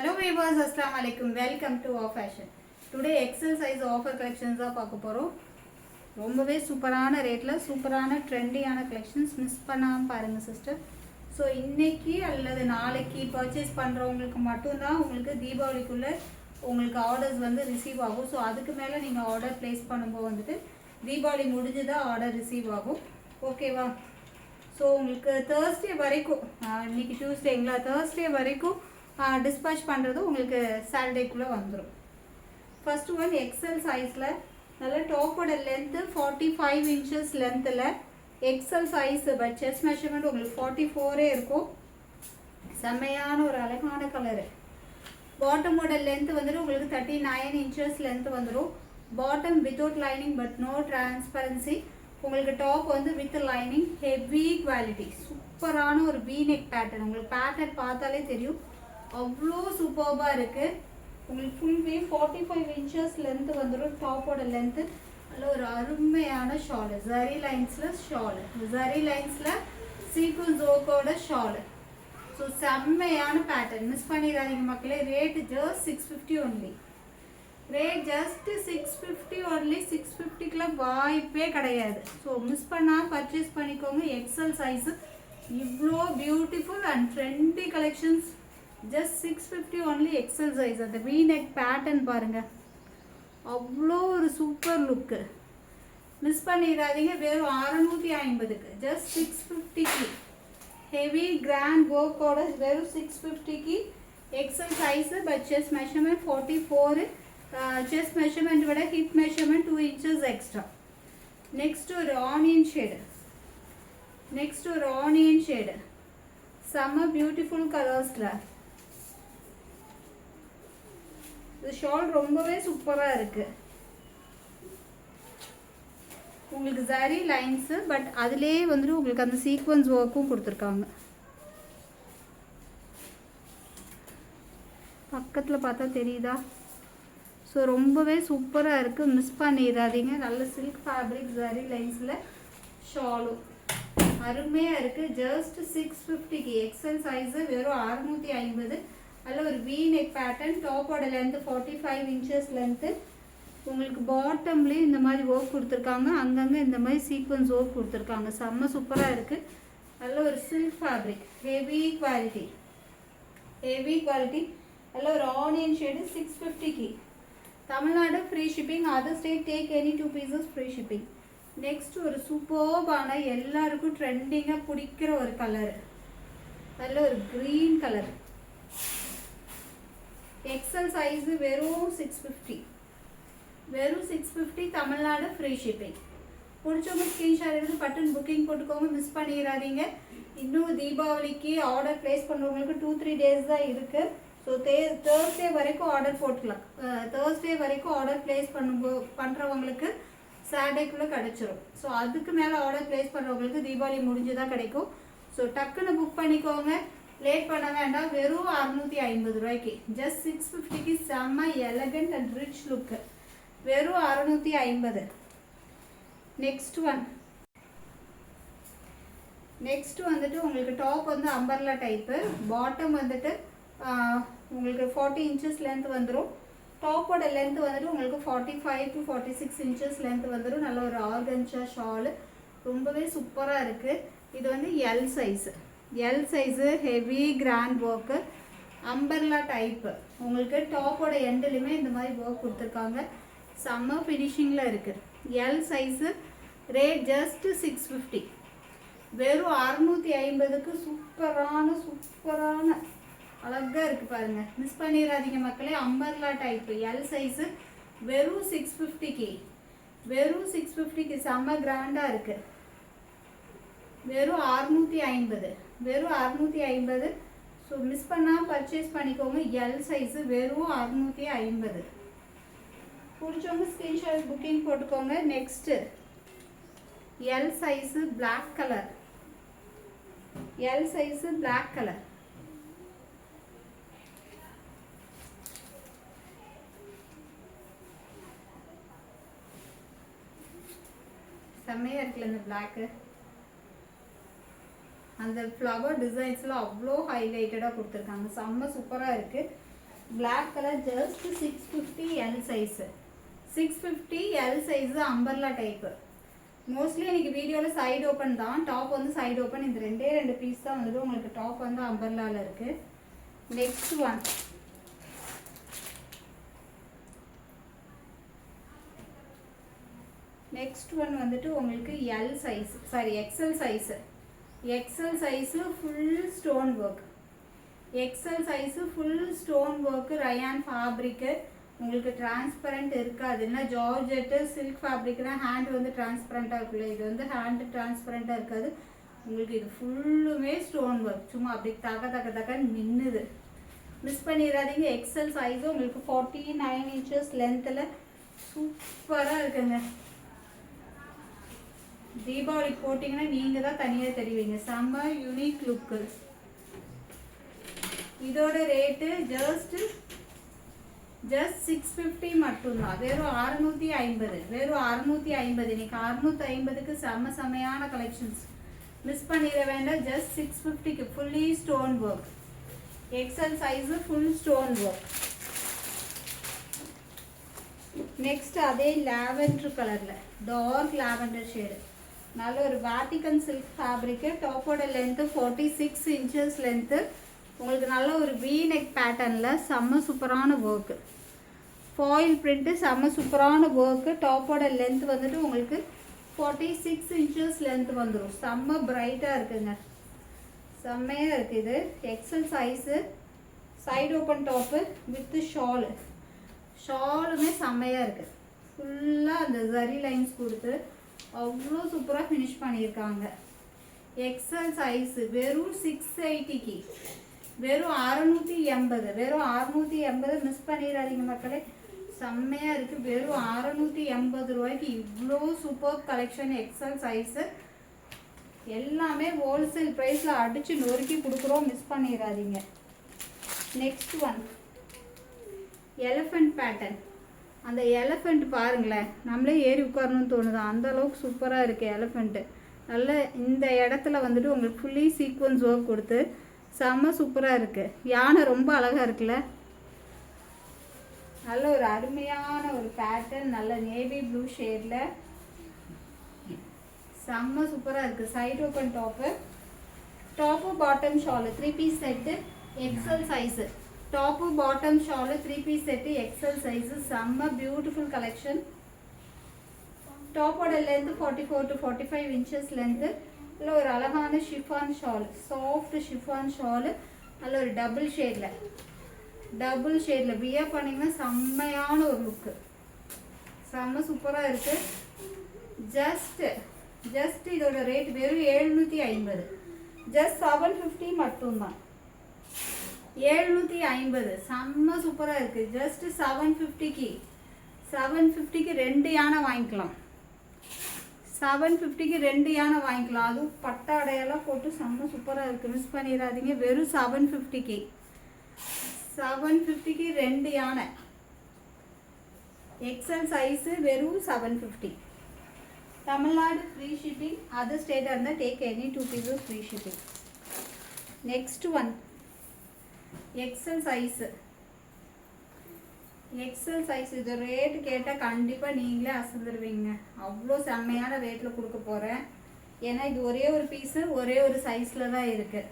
Hello viewers, Assalamu alaikum. Welcome to Our Fashion. Today XL size offer collections தான் பார்க்க போறோம். ரொம்பவே சூப்பரான ரேட்ல சூப்பரான ட்ரெண்டியான கலெக்ஷன்ஸ் மிஸ் பண்ணாம பாருங்க சிஸ்டர். ஸோ இன்னைக்கு அல்லது நாளைக்கு பர்ச்சேஸ் பண்ணுறவங்களுக்கு மட்டும்தான் உங்களுக்கு தீபாவளிக்குள்ள உங்களுக்கு ஆர்டர்ஸ் வந்து ரிசீவ் ஆகும். ஸோ அதுக்கு மேலே நீங்கள் ஆர்டர் ப்ளேஸ் பண்ணும்போது வந்துட்டு தீபாவளி முடிஞ்சு தான் ஆர்டர் ரிசீவ் ஆகும். ஓகேவா? ஸோ உங்களுக்கு தேர்ஸ்டே வரைக்கும், இன்னைக்கு டியூஸ்டேங்களா, தேர்ஸ்டே வரைக்கும் டிஸ்பேச் பண்ணுறது உங்களுக்கு சாட்டர்டேக்குள்ளே வந்துடும். ஃபஸ்ட்டு ஒன் எக்ஸல் சைஸில் நல்ல டாப்போட லென்த்து 45 இன்ச்சஸ் லென்த்தில் XL size but chest measurement உங்களுக்கு 44 இருக்கும். செம்மையான ஒரு அழகான கலரு. பாட்டமோட லென்த்து வந்துட்டு உங்களுக்கு 39 இன்ச்சஸ் லென்த் வந்துடும். Bottom without lining but no transparency. உங்களுக்கு டாப் வந்து வித் லைனிங், ஹெவி குவாலிட்டி, சூப்பரான ஒரு வி நெக் பேட்டர்ன். உங்களுக்கு பேட்டர்ன் பார்த்தாலே தெரியும், அவ்வளோ சூப்பர்பாக இருக்குது. உங்களுக்கு ஃபுல் வே 45 இன்ச்சஸ் லென்த்து வந்துடும். டாப்போட லென்த்து நல்ல ஒரு அருமையான ஷாலு, ஜரி லைன்ஸில் ஷாலு, ஜரி லைன்ஸில் சீக்வன்ஸ் ஒர்க்கோட ஷாலு. ஸோ செம்மையான பேட்டர்ன், மிஸ் பண்ணிடாதீங்க மக்களே. Rate just 650 only. Rate just 650 only. 650க்குலாம் வாய்ப்பே கிடையாது. ஸோ மிஸ் பண்ணால் பர்ச்சேஸ் பண்ணிக்கோங்க. எக்ஸல் சைஸு இவ்வளோ beautiful and trendy collections. Just 650 only XL size. அந்த வி நெக் பேட்டர்ன் பாருங்கள், அவ்வளோ ஒரு சூப்பர் லுக்கு. மிஸ் பண்ணிடாதீங்க. வெறும் 650க்கு, ஜஸ்ட் 650க்கு ஹெவி கிராண்ட் ஒர்க்கோட வெறும் 650க்கு XL size. But chest measurement 44, chest measurement விட hip measurement 2 inches extra. Next ஒரு ஆனியன் ஷேடு, செம்ம பியூட்டிஃபுல் கலர்ஸில். இந்த ஷால் ரொம்பவே சூப்பராக இருக்குது. உங்களுக்கு ஜரி லைன்ஸு பட் அதுலேயே வந்துட்டு உங்களுக்கு அந்த சீக்வன்ஸ் ஒர்க்கும் கொடுத்துருக்காங்க. பக்கத்தில் பார்த்தா தெரியுதா? ஸோ ரொம்பவே சூப்பராக இருக்குது, மிஸ் பண்ணிடாதீங்க. நல்ல சில்க் ஃபேப்ரிக் ஜரி லைன்ஸில் ஷாலும் அருமையாக இருக்குது. ஜஸ்ட் 650க்கு எக்ஸல் சைஸு வெறும் 650. அதில் ஒரு வி நெக் பேட்டர்ன். டாப்போட லென்த்து 45 இன்ச்சஸ் லென்த்து. உங்களுக்கு பாட்டம்லேயும் இந்த மாதிரி ஒர்க் கொடுத்துருக்காங்க, அங்கங்கே இந்த மாதிரி சீக்வன்ஸ் ஒர்க் கொடுத்துருக்காங்க. செம்ம சூப்பராக இருக்குது. நல்ல ஒரு சில்க் ஃபேப்ரிக், ஹெவி குவாலிட்டி. அதில் ஒரு ஆனியன் ஷேடு 650க்கு. Tamil Nadu free shipping, other state take any 2 pieces free shipping. Next ஒரு சூப்பர்பான எல்லாருக்கும் ட்ரெண்டிங்காக பிடிக்கிற ஒரு கலரு, நல்ல ஒரு க்ரீன் கலர். எக்ஸல் சைஸு வெறும் 650. Tamil Nadu free shipping. பிடிச்சவங்க ஸ்க்ரீன்ஷாட் எடுத்து பட்டன் புக்கிங் போட்டுக்கோங்க, மிஸ் பண்ணிடாதீங்க. இன்னும் தீபாவளிக்கு ஆர்டர் ப்ளேஸ் பண்ணுறவங்களுக்கு 2-3 டேஸ் தான் இருக்குது. ஸோ தேர்ஸ்டே வரைக்கும் ஆர்டர் போட்டுக்கலாம். தேர்ஸ்டே வரைக்கும் ஆர்டர் ப்ளேஸ் பண்ணுறவங்களுக்கு சாட்டர்டேக்குள்ளே கிடச்சிரும். ஸோ அதுக்கு மேலே ஆர்டர் ப்ளேஸ் பண்ணுறவங்களுக்கு தீபாவளி முடிஞ்சு தான் கிடைக்கும். ஸோ டக்குன்னு புக் பண்ணிக்கோங்க, லேட் பண்ண வேண்டாம். வெறும் 650 ரூபாய்க்கு, ஜஸ்ட் 650க்கு செம்ம எலகண்ட் அண்ட் ரிச் லுக்கு. வெறும் 650. நெக்ஸ்ட் வந்துட்டு உங்களுக்கு டாப் வந்து அம்பர்லா டைப்பு. பாட்டம் வந்துட்டு உங்களுக்கு 40 இன்ச்சஸ் லென்த் வந்துடும். டாப்போட லென்த் வந்துட்டு உங்களுக்கு 45 to 46 இன்ச்சஸ் லென்த் வந்துடும். நல்ல ஒரு ஆர்கன்சா ஷாலு, ரொம்பவே சூப்பராக இருக்குது. இது வந்து L size heavy grand work, umbrella type. உங்களுக்கு டாப்போட எண்டுலையுமே இந்த மாதிரி ஒர்க் கொடுத்துருக்காங்க. செம்ம ஃபினிஷிங்கில் இருக்குது. L size. Rate just 650. வெறும் 650க்கு சூப்பரான அழகாக இருக்குது பாருங்கள், மிஸ் பண்ணிடாதீங்க மக்களே. அம்பர்லா டைப்பு எல் சைஸு வெறும் 650க்கு செம்ம கிராண்டாக இருக்குது. வெறும் 650. ஸோ மிஸ் பண்ணால் பர்ச்சேஸ் பண்ணிக்கோங்க. எல் சைஸு வெறும் 650. பிடிச்சவங்க ஸ்க்ரீன்ஷாட் புக்கிங் போட்டுக்கோங்க. Next L size black colour. செம்மையாக இருக்குல்ல இந்த பிளாக்கு. அந்த ஃப்ளவர் டிசைன்ஸ்லாம் அவ்வளோ ஹைலைட்டடாக கொடுத்துருக்காங்க. செம்ம சூப்பராக இருக்குது. black color just 650 L size. 650 L size umbrella type. Mostly எனக்கு வீடியோவில் சைடு ஓப்பன் தான், டாப் வந்து சைடு ஓப்பன். இந்த ரெண்டு பீஸ் தான் வந்துட்டு உங்களுக்கு டாப் வந்து அம்பர்லாவில் இருக்குது. நெக்ஸ்ட் ஒன் வந்துட்டு உங்களுக்கு L size, sorry XL size. XL size full stone work. XL size full stone work, rayon fabric. உங்களுக்கு டிரான்ஸ்பரண்ட் இருக்காது. என்ன ஜார்ஜெட்டு சில்க் ஃபேப்ரிக்னா ஹேண்ட் வந்து டிரான்ஸ்பரண்ட்டாக இருக்குல்ல, இது வந்து ஹேண்டு டிரான்ஸ்பரண்ட்டாக இருக்காது. உங்களுக்கு இது ஃபுல்லுமே ஸ்டோன் ஒர்க், சும்மா அப்படி தக்க நின்றுது. மிஸ் பண்ணிடாதீங்க. எக்ஸல் சைஸு உங்களுக்கு 49 inches லென்த்தில் சூப்பராக இருக்குங்க. தீபாவளிக்கு போட்டிங்கன்னா நீங்கள் தான் தனியாக தெரிவிங்க. செம்ம யூனிக் லுக்கு. இதோட ரேட்டு ஜஸ்ட் 650 மட்டும்தான். வெறும் 650. வெறும் 650. இன்னைக்கு 650க்கு செம்மையான கலெக்ஷன்ஸ். மிஸ் பண்ணிட வேண்டாம். ஜஸ்ட் 650க்கு fully stone work. XL size full stone work. Next அதே லாவெண்டர் கலரில் டார்க் லாவெண்டர் ஷேடு. நல்ல ஒரு வாட்டிகன் சில்க் ஃபேப்ரிக்கு. டாப்போட லென்த்து 46 inches லென்த்து. உங்களுக்கு நல்ல ஒரு வி நெக் பேட்டர்னில் செம்ம சூப்பரான ஒர்க்கு. ஃபாயில் பிரிண்ட்டு செம்ம சூப்பரான ஒர்க்கு. டாப்போட லென்த் வந்துட்டு உங்களுக்கு 46 inches லென்த் வந்துடும். செம்ம பிரைட்டாக இருக்குங்க, செம்மையாக இருக்குது. இது XL size, side open top with shawl. ஷாலுமே செம்மையாக இருக்குது. ஃபுல்லாக அந்த ஜரி லைன்ஸ் கொடுத்து அவ்வளோ சூப்பராக ஃபினிஷ் பண்ணியிருக்காங்க. எக்ஸல் சைஸு வெறும் 680க்கு, வெறும் 680. வெறும் 680. மிஸ் பண்ணிடாதீங்க மக்களே, செம்மையாக இருக்குது. வெறும் 680 ரூபாய்க்கு இவ்வளோ சூப்பர் கலெக்ஷன். எக்ஸல் சைஸு எல்லாமே ஹோல்சேல் ப்ரைஸில் அடித்து நொறுக்கி கொடுக்குறோம். மிஸ் பண்ணிடாதீங்க. Next one elephant pattern. அந்த எலிஃபண்ட் பாருங்களேன், நம்மளே ஏறி உட்காரணும்னு தோணுது, அந்த அளவுக்கு சூப்பராக இருக்குது எலிஃபண்ட்டு. நல்ல இந்த இடத்துல வந்துட்டு உங்களுக்கு ஃபுல்லி சீக்வன்ஸ் ஒர்க் கொடுத்து செம்ம சூப்பராக இருக்குது. யானை ரொம்ப அழகாக இருக்குல்ல. நல்ல ஒரு அருமையான ஒரு பேட்டர்ன். நல்ல நேவி ப்ளூ ஷேடில் செம்ம சூப்பராக இருக்குது. Side open top. Top bottom shawl 3 piece set. XL size. Top bottom shawl 3 piece set. XL size செம்ம பியூட்டிஃபுல் கலெக்ஷன். டாப்போட லென்த்து 44 to 45 inches லென்த்து. நல்ல ஒரு அழகான chiffon shawl, soft chiffon shawl. நல்ல ஒரு டபுள் ஷேடில் வியர் பண்ணிங்கன்னா செம்மையான ஒரு லுக்கு. செம்ம சூப்பராக இருக்குது. ஜஸ்ட் இதோட ரேட் வெறும் 750. ஜஸ்ட் 750 மட்டும்தான். 750. செம்ம சூப்பராக இருக்குது. ஜஸ்ட் 750க்கு 2 யானை வாங்கிக்கலாம். 750க்கு 2 யானை வாங்கிக்கலாம். அதுவும் பட்டாடையெல்லாம் போட்டு செம்ம சூப்பராக இருக்குது. மிஸ் பண்ணிடாதீங்க. வெறும் 750க்கு 2 யானை. எக்ஸல் சைஸு வெறும் 750. Tamil Nadu free shipping. அதர் ஸ்டேட்டாக இருந்தால் take any 2 pieces free shipping. Next one XL size. XL size. இது ரேட்டு கேட்டால் கண்டிப்பாக நீங்களே அசந்துருவீங்க. அவ்வளோ செம்மையான ரேட்டில் கொடுக்க போகிறேன். ஏன்னா இது ஒரே ஒரு பீஸு ஒரே ஒரு சைஸில் தான் இருக்குது.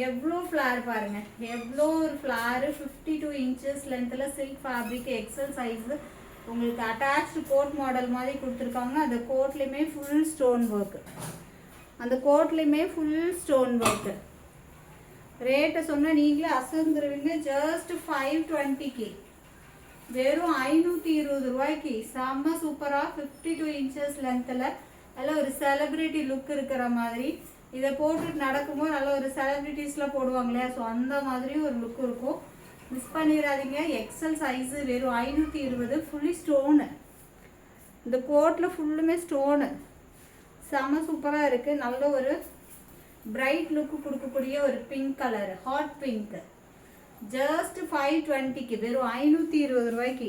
எவ்வளோ ஃப்ளார் பாருங்கள், எவ்வளோ ஒரு ஃப்ளாரு. 52 inches லென்த்தில் சில்க் ஃபேப்ரிக். XL size. உங்களுக்கு அட்டாச்டு கோட் மாடல் மாதிரி கொடுத்துருக்காங்க. அந்த கோட்லேயுமே ஃபுல் ஸ்டோன் ஒர்க்கு. ரேட்டை சொன்னால் நீங்களே அசந்துருவீங்க. ஜஸ்ட் 520க்கு வெறும் 520 ரூபாய்க்கு செம்ம சூப்பராக 52 inches லென்த்தில் நல்ல ஒரு செலிப்ரிட்டி லுக் இருக்கிற மாதிரி. இதை போட்டுட்டு நடக்கும்போது நல்ல ஒரு செலிப்ரிட்டிஸ்லாம் போடுவாங்க இல்லையா, ஸோ அந்த மாதிரி ஒரு லுக் இருக்கும். மிஸ் பண்ணிடாதீங்க. எக்ஸல் சைஸு வெறும் 520. Fully stone. இந்த கோட்டில் ஃபுல்லுமே ஸ்டோனு. செம்ம சூப்பராக இருக்குது. நல்ல ஒரு பிரைட் லுக்கு கொடுக்கக்கூடிய ஒரு pink colour, hot pink. Just 520க்கு வெறும் 520 ரூபாய்க்கு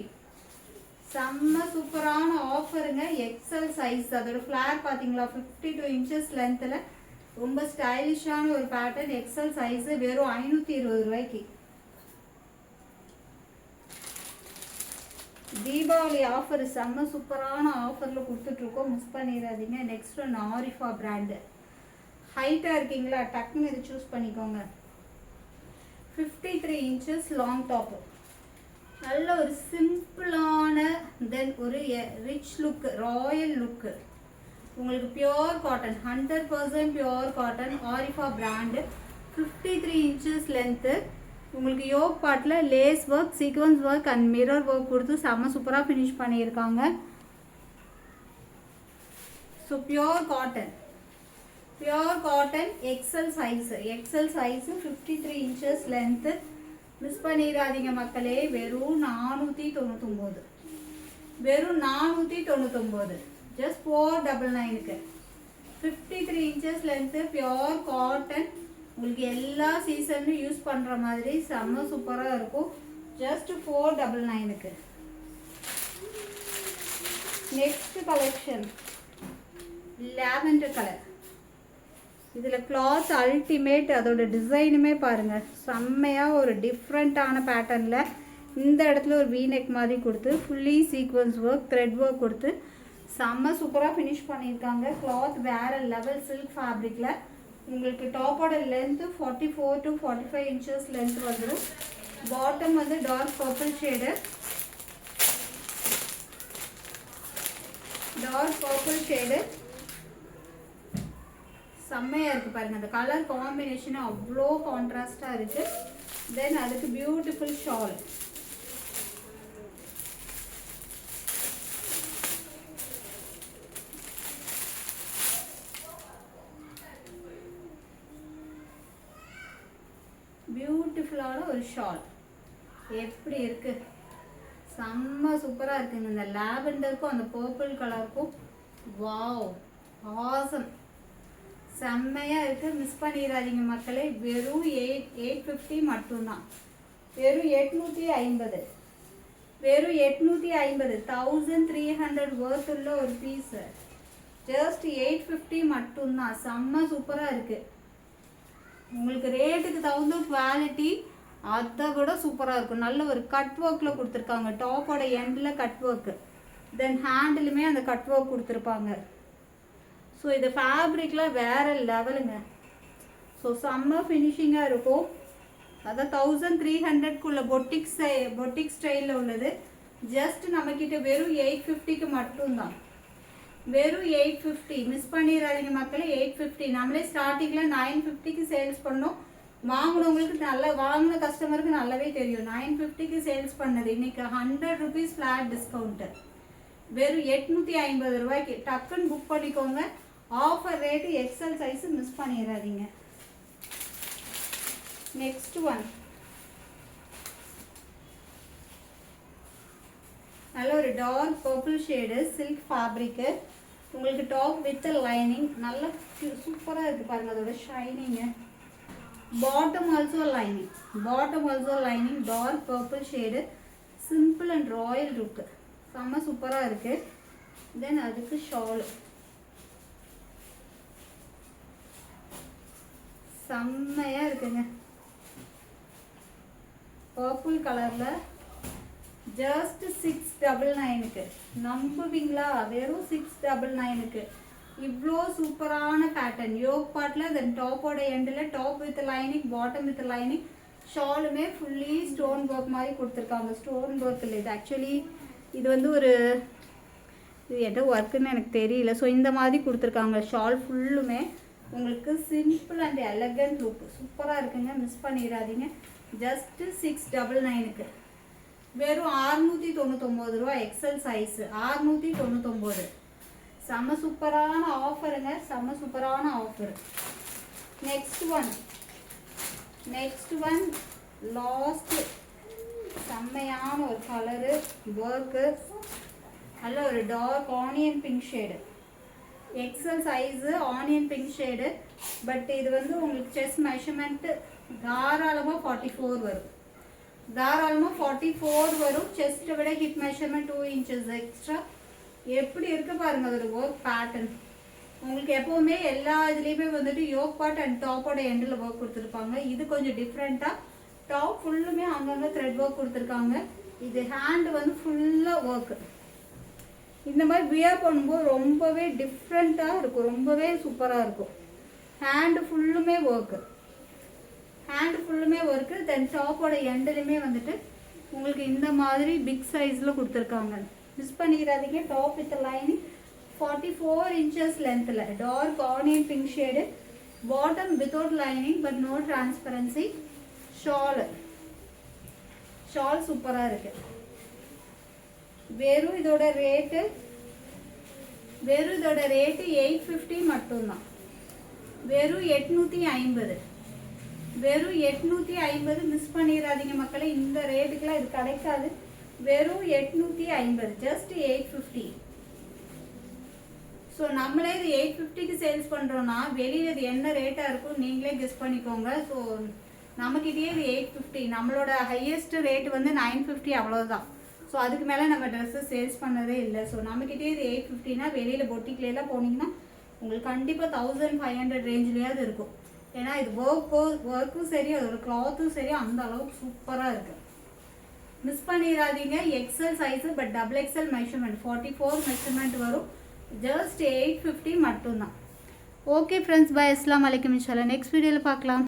செம்ம சூப்பரான ஆஃபருங்க. XL size. அதோட ஃப்ளார் பார்த்தீங்களா, 52 inches லென்த்தில் ரொம்ப ஸ்டைலிஷான ஒரு பேட்டர்ன். எக்ஸல் சைஸு வெறும் 520 ரூபாய்க்கு தீபாவளி ஆஃபர் செம்ம சூப்பரான ஆஃபரில் கொடுத்துட்ருக்கோம், மிஸ் பண்ணிடாதீங்க. Next one Arifa brand. ஹைட்டாக இருக்கீங்களா, டக்குன்னு இது சூஸ் பண்ணிக்கோங்க. 53 inches லாங் டாப்பு, நல்ல ஒரு சிம்பிளான தென் ஒரு ரிச் லுக், ராயல் லுக்கு. உங்களுக்கு pure cotton, 100% pure cotton, Arifa brand. 53 inches length. உங்களுக்கு யோக் பார்ட்டில் lace work, sequins work and mirror work கொடுத்து செம்ம சூப்பராக ஃபினிஷ் பண்ணியிருக்காங்க. So pure cotton, pure cotton, XL size, XL size, 53 inches length. Miss பண்ணிடாதீங்க மக்களே. வெறும் 499, வெறும் 499, ஜஸ்ட் 499க்கு. 53 inches லென்த்து, பியோர் காட்டன். உங்களுக்கு எல்லா சீசன்லையும் யூஸ் பண்ணுற மாதிரி செம்ம சூப்பராக இருக்கும். ஜஸ்ட் 499க்கு. Next collection lavender colour. இதில் கிளாத் அல்டிமேட், அதோட டிசைனுமே பாருங்கள் செம்மையாக ஒரு டிஃப்ரெண்ட்டான பேட்டர்னில் இந்த இடத்துல ஒரு வீநெக் மாதிரி கொடுத்து fully sequence work, thread work கொடுத்து செம்ம சூப்பராக ஃபினிஷ் பண்ணியிருக்காங்க. கிளாத் வேறு லெவல், சில்க் ஃபேப்ரிக்கில். உங்களுக்கு டாப்போட லென்த்து 44 to 45 inches லென்த் வந்துடும். பாட்டம் வந்து dark purple shade, dark purple shade. செம்மையாக இருக்குது பாருங்கள், அந்த கலர் காம்பினேஷன் அவ்வளோ கான்ட்ராஸ்டாக இருக்குது. தென் அதுக்கு பியூட்டிஃபுல் ஷால். பியூட்டிஃபுல்லான ஒரு ஷால் எப்படி இருக்கு, செம்ம சூப்பராக இருக்குங்க. இந்த லாவெண்டருக்கும் அந்த பர்பிள் கலருக்கும் வாவ் ஆசம், செம்மையாக இருக்குது. மிஸ் பண்ணிடாதீங்க மக்களே. வெறும் 850 மட்டும்தான், வெறும் 850, வெறும் 850, 1300 ஒர்த் உள்ள ஒரு பீஸு. ஜஸ்ட் 850 மட்டும்தான். செம்ம சூப்பராக இருக்குது. உங்களுக்கு ரேட்டுக்கு தகுந்த குவாலிட்டி அதை விட சூப்பராக இருக்கும். நல்ல ஒரு கட் ஒர்க்கில் கொடுத்துருக்காங்க. டாப்போட எண்டில் கட் ஒர்க்கு, தென் ஹேண்டிலுமே அந்த கட் ஒர்க் கொடுத்துருப்பாங்க. ஸோ இது ஃபேப்ரிக்லாம் வேறு லெவலுங்க. ஸோ செம்ம ஃபினிஷிங்காக இருக்கும். அதான் 1300க்குள்ள பொட்டிக் ஸ்டைலில் உள்ளது. ஜஸ்ட் நம்மக்கிட்ட வெறும் 850க்கு மட்டும்தான், வெறும் 850. மிஸ் பண்ணிடாதீங்க மக்களே. 850 நம்மளே ஸ்டார்டிங்கில் 950க்கு சேல்ஸ் பண்ணோம். வாங்கினவங்களுக்கு நல்லா, வாங்கின கஸ்டமருக்கு நல்லாவே தெரியும் 950க்கு சேல்ஸ் பண்ணது. இன்னைக்கு 100 rupees ஃப்ளாட் டிஸ்கவுண்ட்டு, வெறும் 850 ரூபாய்க்கு. டக்குன்னு புக் பண்ணிக்கோங்க. Offer rate, XL size, miss பண்ணிடாதீங்க. நெக்ஸ்ட் ஒன் நல்ல ஒரு dark purple shade, silk fabric. உங்களுக்கு டாப் வித் லைனிங் நல்ல சூப்பராக இருக்குது பாருங்கள், அதோட shining. Bottom also lining, bottom also lining, dark purple shade, simple and royal look, செம்ம சூப்பராக இருக்குது. தென் அதுக்கு ஷாலு செம்மையாக இருக்குங்க. பர்பிள் கலரில் ஜஸ்ட் 699க்கு. நம்புவீங்களா? வெறும் 699க்கு. இவ்வளோ சூப்பரான பேட்டர்ன். யோக் பார்ட்டில் தென் டாப்போட எண்டில் top with lining, bottom with lining. ஷாலுமே ஃபுல்லி ஸ்டோன் ஒர்க் மாதிரி கொடுத்துருக்காங்க. ஸ்டோன் ஒர்க் இல்லை இது, ஆக்சுவலி இது வந்து ஒரு இது எதோ ஒர்க்குன்னு எனக்கு தெரியல. ஸோ இந்த மாதிரி கொடுத்துருக்காங்க. ஷால் ஃபுல்லுமே உங்களுக்கு சிம்பிள் அண்ட் எலகண்ட் லுக் சூப்பராக இருக்குங்க. மிஸ் பண்ணிடாதீங்க. ஜஸ்ட்டு 699க்கு. வெறும் 699 ரூபா. XL size 699. செம்ம சூப்பரான ஆஃபருங்க, செம்ம சூப்பரான ஆஃபர். நெக்ஸ்ட் ஒன் லாஸ்ட் செம்மையான ஒரு கலரு, ஒர்க்கு, நல்ல ஒரு dark onion pink shade. XL size onion pink shade. But இது வந்து உங்களுக்கு செஸ்ட் மெஷர்மெண்ட்டு தாராளமாக 44 வரும், தாராளமாக 44 வரும். செஸ்ட்டை விட ஹிப் மெஷர்மெண்ட் 2 inches எக்ஸ்ட்ரா. எப்படி இருக்கு பாருங்க அதோட ஒர்க் பேட்டர்ன். உங்களுக்கு எப்போவுமே எல்லா இதுலேயுமே வந்துட்டு யோக் பார்ட் அண்ட் டாப்போட எண்டில் ஒர்க் கொடுத்துருப்பாங்க. இது கொஞ்சம் டிஃப்ரெண்ட்டாக டாப் ஃபுல்லுமே அங்கங்கே த்ரெட் ஒர்க் கொடுத்துருக்காங்க. இது ஹேண்ட் வந்து ஃபுல்லாக ஒர்க்கு. இந்த மாதிரி வியர் பண்ணும்போது ரொம்பவே டிஃப்ரெண்ட்டாக இருக்கும், ரொம்பவே சூப்பராக இருக்கும். ஹேண்டு ஃபுல்லுமே ஒர்க்கு, தென் டாப்போட எண்டுலையுமே வந்துட்டு உங்களுக்கு இந்த மாதிரி பிக் சைஸில் கொடுத்துருக்காங்க. மிஸ் பண்ணிடாதீங்க. டாப் வித் லைனிங் 44 inches லென்த்தில், dark onion pink shade, bottom without lining but no transparency. Shawl சூப்பராக இருக்கு. வெறும் இதோட ரேட்டு 850 மட்டும்தான். வெறும் 850. மிஸ் பண்ணிடாதீங்க மக்களே, இந்த ரேட்டுக்குலாம் இது கிடைக்காது. வெறும் 850, ஜஸ்ட் 850. ஸோ நம்மளே இது 850க்கு சேல்ஸ் பண்ணுறோன்னா வெளியில் இது என்ன ரேட்டாக இருக்கும் நீங்களே கெஸ் பண்ணிக்கோங்க. ஸோ நமக்கிட்டே இது 850. நம்மளோட ஹையஸ்ட் ரேட் வந்து 950, அவ்வளோதான். ஸோ அதுக்கு மேலே நம்ம ட்ரெஸ்ஸை சேல்ஸ் பண்ணதே இல்லை. ஸோ நம்மக்கிட்டே இது 850னா வெளியில் பொட்டிக்லாம் போனீங்கன்னா உங்களுக்கு கண்டிப்பாக 1500 ரேஞ்சிலேயாவது இருக்கும். ஏன்னா இது ஒர்க்கும் சரி, அதோட கிளாத்தும் சரி அந்த அளவுக்கு சூப்பராக இருக்குது. மிஸ் பண்ணிடாதீங்க. XL size but double XL measurement 44 measurement வரும். ஜஸ்ட் 850 மட்டும்தான். Okay friends, bye. அஸ்ஸலாமு அலைக்கும். இன்ஷால்லா நெக்ஸ்ட் வீடியோவில் பார்க்கலாம்.